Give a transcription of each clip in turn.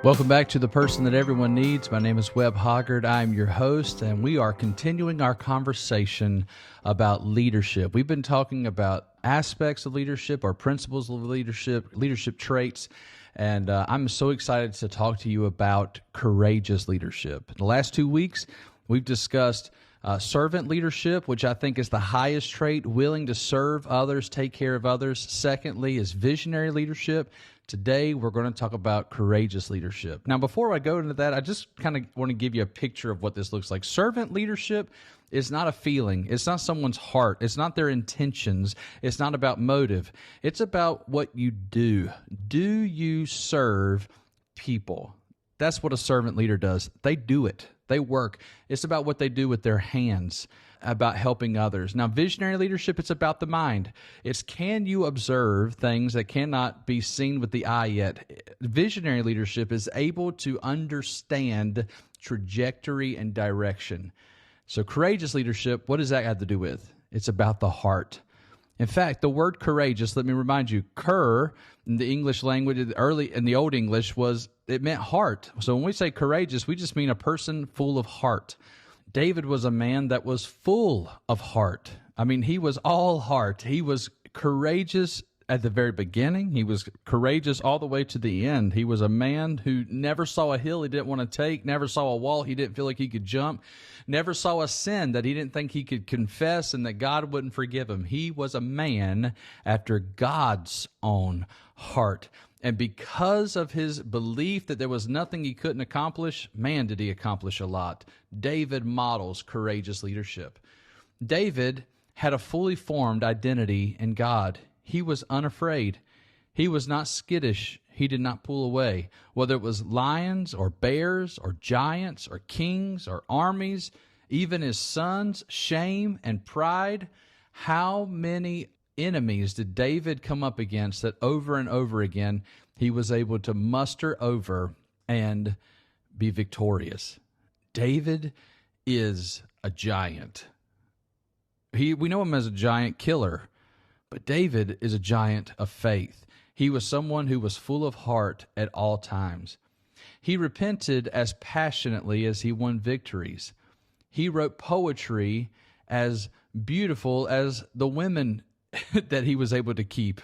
Welcome back to The Person That Everyone Needs. My name is Webb Hoggard. I'm your host, and we are continuing our conversation about leadership. We've been talking about aspects of leadership, or principles of leadership traits, and I'm so excited to talk to you about courageous leadership. In the last 2 weeks, we've discussed servant leadership, which I think is the highest trait, willing to serve others, take care of others. Secondly is visionary leadership. Today, we're going to talk about courageous leadership. Now, before I go into that, I just kind of want to give you a picture of what this looks like. Servant leadership is not a feeling. It's not someone's heart. It's not their intentions. It's not about motive. It's about what you do. Do you serve people? That's what a servant leader does. They do it. They work. It's about what they do with their hands, about helping others. Now, visionary leadership, it's about the mind. It's can you observe things that cannot be seen with the eye yet? Visionary leadership is able to understand trajectory and direction. So courageous leadership, what does that have to do with? It's about the heart. In fact, the word courageous, let me remind you, cur in the English language, early in the Old English, it meant heart. So when we say courageous, we just mean a person full of heart. David was a man that was full of heart. I mean, he was all heart. He was courageous at the very beginning. He was courageous all the way to the end. He was a man who never saw a hill he didn't want to take, never saw a wall he didn't feel like he could jump, never saw a sin that he didn't think he could confess and that God wouldn't forgive him. He was a man after God's own heart. And because of his belief that there was nothing he couldn't accomplish, man, did he accomplish a lot. David models courageous leadership. David had a fully formed identity in God. He was unafraid. He was not skittish. He did not pull away. Whether it was lions or bears or giants or kings or armies, even his sons, shame and pride, how many enemies did David come up against that over and over again he was able to muster over and be victorious? David is a giant. We know him as a giant killer, but David is a giant of faith. He was someone who was full of heart at all times. He repented as passionately as he won victories. He wrote poetry as beautiful as the women that he was able to keep.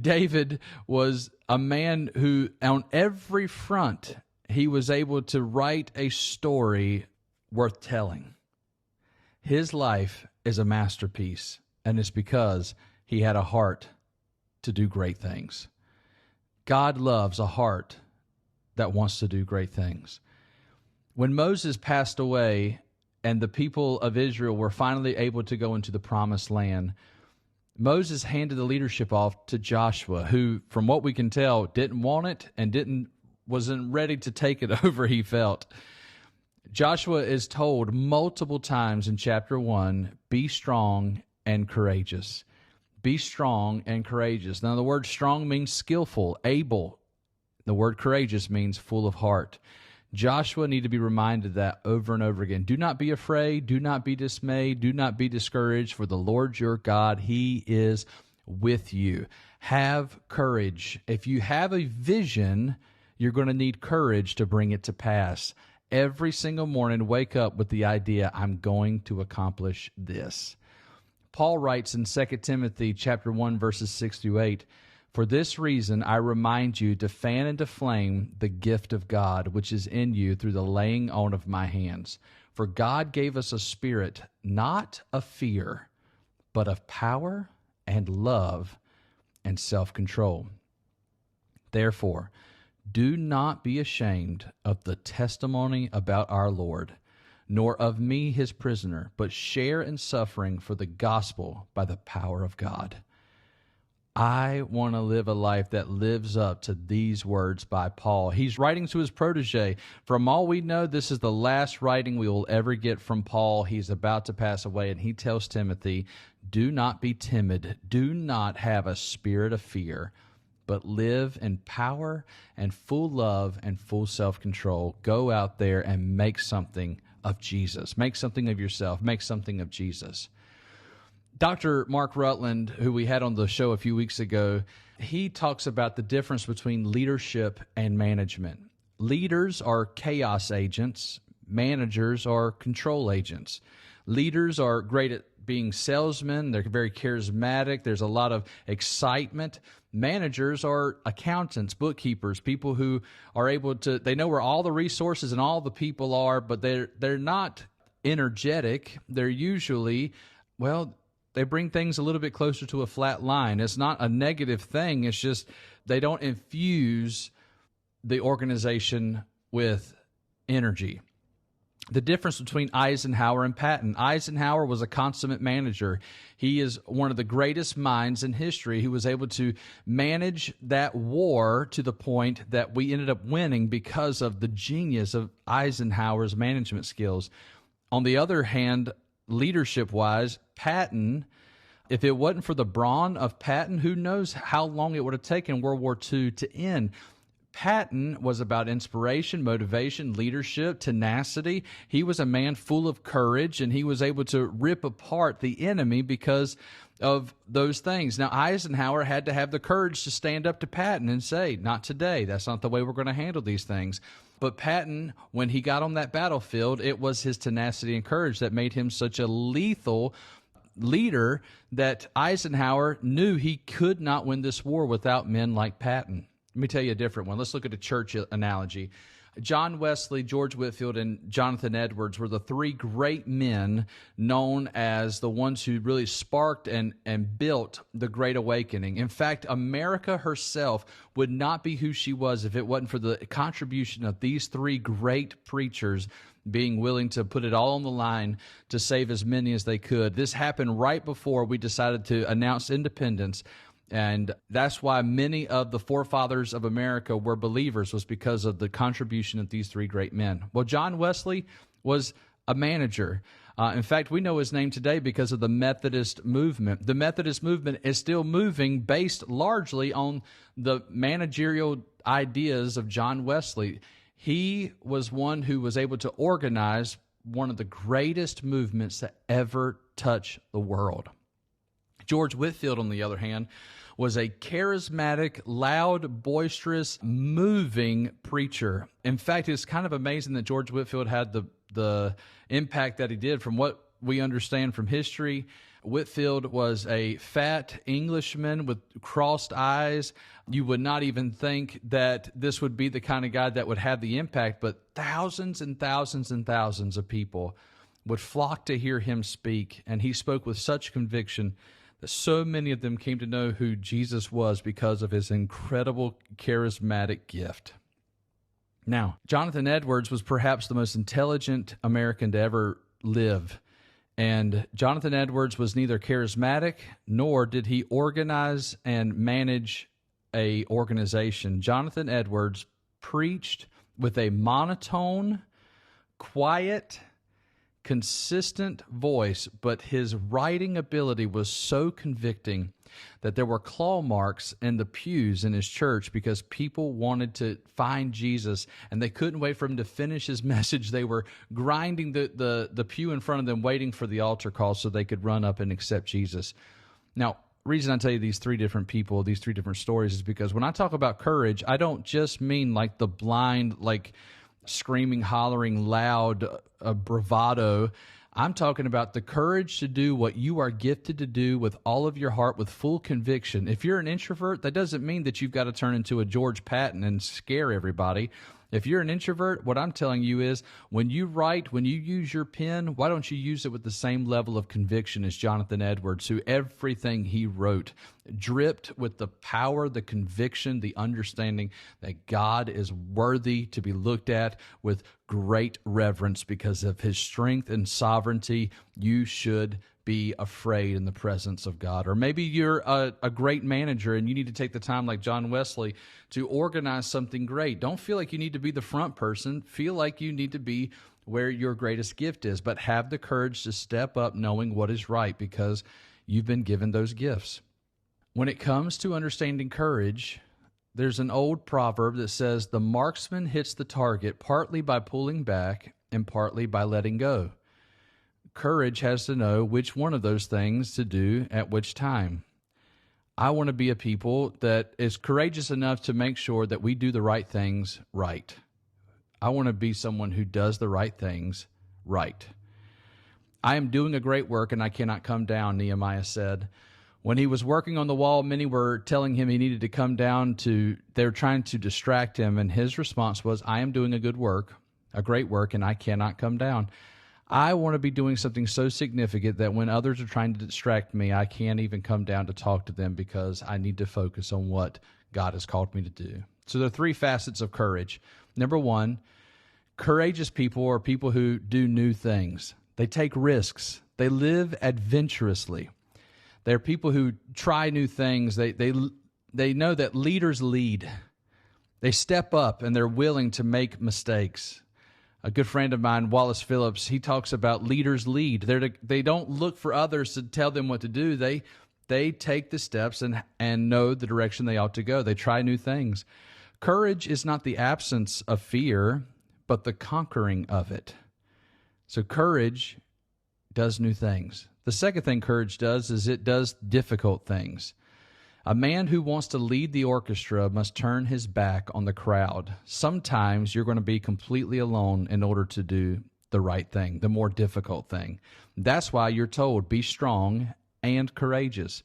David was a man who, on every front, he was able to write a story worth telling. His life is a masterpiece, and it's because he had a heart to do great things. God loves a heart that wants to do great things. When Moses passed away and the people of Israel were finally able to go into the promised land, Moses handed the leadership off to Joshua, who, from what we can tell, didn't want it and wasn't ready to take it over, he felt. Joshua is told multiple times in chapter 1, be strong and courageous. Be strong and courageous. Now, the word strong means skillful, able. The word courageous means full of heart. Joshua needed to be reminded that over and over again. Do not be afraid. Do not be dismayed. Do not be discouraged, for the Lord your God, He is with you. Have courage. If you have a vision, you're going to need courage to bring it to pass. Every single morning, wake up with the idea, I'm going to accomplish this. Paul writes in 2 Timothy chapter 1, verses 6 through 8, for this reason I remind you to fan into flame the gift of God, which is in you through the laying on of my hands. For God gave us a spirit, not of fear, but of power and love and self-control. Therefore, do not be ashamed of the testimony about our Lord, nor of me his prisoner, but share in suffering for the gospel by the power of God. I want to live a life that lives up to these words by Paul. He's writing to his protege. From all we know, this is the last writing we will ever get from Paul. He's about to pass away, and he tells Timothy, do not be timid. Do not have a spirit of fear, but live in power and full love and full self-control. Go out there and make something of Jesus. Make something of yourself. Make something of Jesus. Dr. Mark Rutland, who we had on the show a few weeks ago, he talks about the difference between leadership and management. Leaders are chaos agents. Managers are control agents. Leaders are great at being salesmen. They're very charismatic. There's a lot of excitement. Managers are accountants, bookkeepers, people who are able to, they know where all the resources and all the people are, but they're not energetic. They're usually, well, they bring things a little bit closer to a flat line. It's not a negative thing. It's just they don't infuse the organization with energy. The difference between Eisenhower and Patton. Eisenhower was a consummate manager. He is one of the greatest minds in history who was able to manage that war to the point that we ended up winning because of the genius of Eisenhower's management skills. On the other hand, leadership-wise, Patton, if it wasn't for the brawn of Patton, who knows how long it would have taken World War II to end. Patton was about inspiration, motivation, leadership, tenacity. He was a man full of courage, and he was able to rip apart the enemy because of those things. Now, Eisenhower had to have the courage to stand up to Patton and say, not today. That's not the way we're going to handle these things. But Patton, when he got on that battlefield, it was his tenacity and courage that made him such a lethal leader that Eisenhower knew he could not win this war without men like Patton. Let me tell you a different one. Let's look at a church analogy. John Wesley, George Whitefield, and Jonathan Edwards were the three great men known as the ones who really sparked and built the Great Awakening. In fact, America herself would not be who she was if it wasn't for the contribution of these three great preachers being willing to put it all on the line to save as many as they could. This happened right before we decided to announce independence. And that's why many of the forefathers of America were believers, was because of the contribution of these three great men. Well, John Wesley was a manager. In fact, we know his name today because of the Methodist movement. The Methodist movement is still moving based largely on the managerial ideas of John Wesley. He was one who was able to organize one of the greatest movements that ever touched the world. George Whitefield, on the other hand, was a charismatic, loud, boisterous, moving preacher. In fact, it's kind of amazing that George Whitefield had the impact that he did. From what we understand from history, Whitefield was a fat Englishman with crossed eyes. You would not even think that this would be the kind of guy that would have the impact, but thousands and thousands and thousands of people would flock to hear him speak, and he spoke with such conviction that so many of them came to know who Jesus was because of his incredible charismatic gift. Now, Jonathan Edwards was perhaps the most intelligent American to ever live. And Jonathan Edwards was neither charismatic nor did he organize and manage a organization. Jonathan Edwards preached with a monotone, quiet, consistent voice, but his writing ability was so convicting that there were claw marks in the pews in his church because people wanted to find Jesus and they couldn't wait for him to finish his message. They were grinding the pew in front of them, waiting for the altar call so they could run up and accept Jesus. Now, the reason I tell you these three different people, these three different stories, is because when I talk about courage, I don't just mean like the blind, like screaming, hollering, loud bravado. I'm talking about the courage to do what you are gifted to do with all of your heart, with full conviction. If you're an introvert, that doesn't mean that you've got to turn into a George Patton and scare everybody. If you're an introvert, what I'm telling you is when you write, when you use your pen, why don't you use it with the same level of conviction as Jonathan Edwards, who everything he wrote dripped with the power, the conviction, the understanding that God is worthy to be looked at with great reverence because of his strength and sovereignty. You should be afraid in the presence of God. Or maybe you're a great manager and you need to take the time like John Wesley to organize something great. Don't feel like you need to be the front person. Feel like you need to be where your greatest gift is, but have the courage to step up knowing what is right because you've been given those gifts. When it comes to understanding courage, there's an old proverb that says the marksman hits the target partly by pulling back and partly by letting go. Courage has to know which one of those things to do at which time. I want to be a people that is courageous enough to make sure that we do the right things right. I want to be someone who does the right things right. I am doing a great work and I cannot come down, Nehemiah said. When he was working on the wall, many were telling him he needed to come down they were trying to distract him, and his response was, I am doing a good work, a great work, and I cannot come down. I want to be doing something so significant that when others are trying to distract me, I can't even come down to talk to them because I need to focus on what God has called me to do. So there are three facets of courage. Number one, courageous people are people who do new things. They take risks. They live adventurously. They're people who try new things. They know that leaders lead. They step up and they're willing to make mistakes. A good friend of mine, Wallace Phillips, he talks about leaders lead. They don't look for others to tell them what to do. They take the steps and know the direction they ought to go. They try new things. Courage is not the absence of fear, but the conquering of it. So courage does new things. The second thing courage does is it does difficult things. A man who wants to lead the orchestra must turn his back on the crowd. Sometimes you're going to be completely alone in order to do the right thing, the more difficult thing. That's why you're told, be strong and courageous.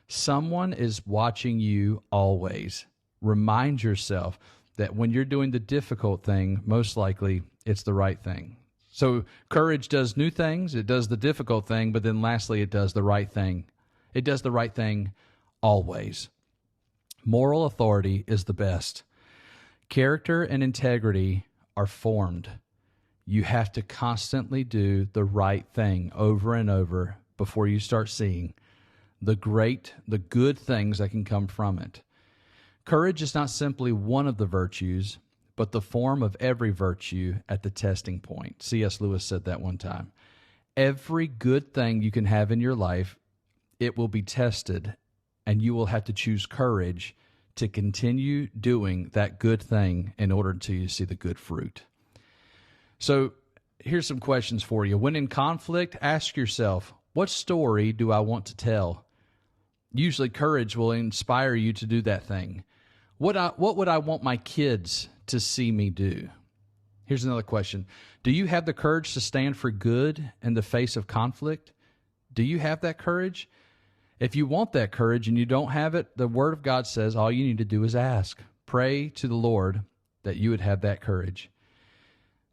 Someone is watching you always. Remind yourself that when you're doing the difficult thing, most likely it's the right thing. So courage does new things, it does the difficult thing, but then lastly, it does the right thing. It does the right thing always. Moral authority is the best. Character and integrity are formed. You have to constantly do the right thing over and over before you start seeing the good things that can come from it. Courage is not simply one of the virtues, but the form of every virtue at the testing point. C.S. Lewis said that one time. Every good thing you can have in your life, it will be tested, and you will have to choose courage to continue doing that good thing in order to see the good fruit. So here's some questions for you. When in conflict, ask yourself, what story do I want to tell? Usually courage will inspire you to do that thing. What would I want my kids to see me do? Here's another question. Do you have the courage to stand for good in the face of conflict? Do you have that courage? If you want that courage and you don't have it, the Word of God says all you need to do is ask. Pray to the Lord that you would have that courage.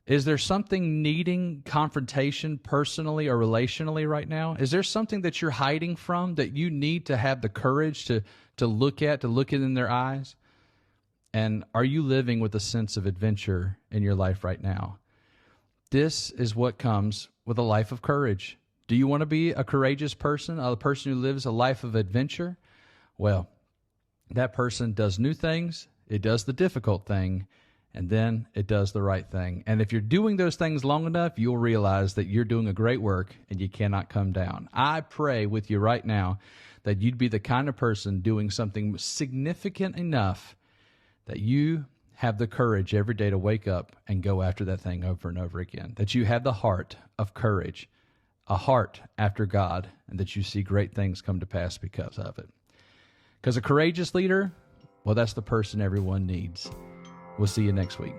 Is there something needing confrontation personally or relationally right now? Is there something that you're hiding from that you need to have the courage to look it in their eyes? And are you living with a sense of adventure in your life right now? This is what comes with a life of courage. Do you want to be a courageous person, a person who lives a life of adventure? Well, that person does new things, it does the difficult thing, and then it does the right thing. And if you're doing those things long enough, you'll realize that you're doing a great work and you cannot come down. I pray with you right now that you'd be the kind of person doing something significant enough that you have the courage every day to wake up and go after that thing over and over again, that you have the heart of courage, a heart after God, and that you see great things come to pass because of it. Because a courageous leader, well, that's the person everyone needs. We'll see you next week.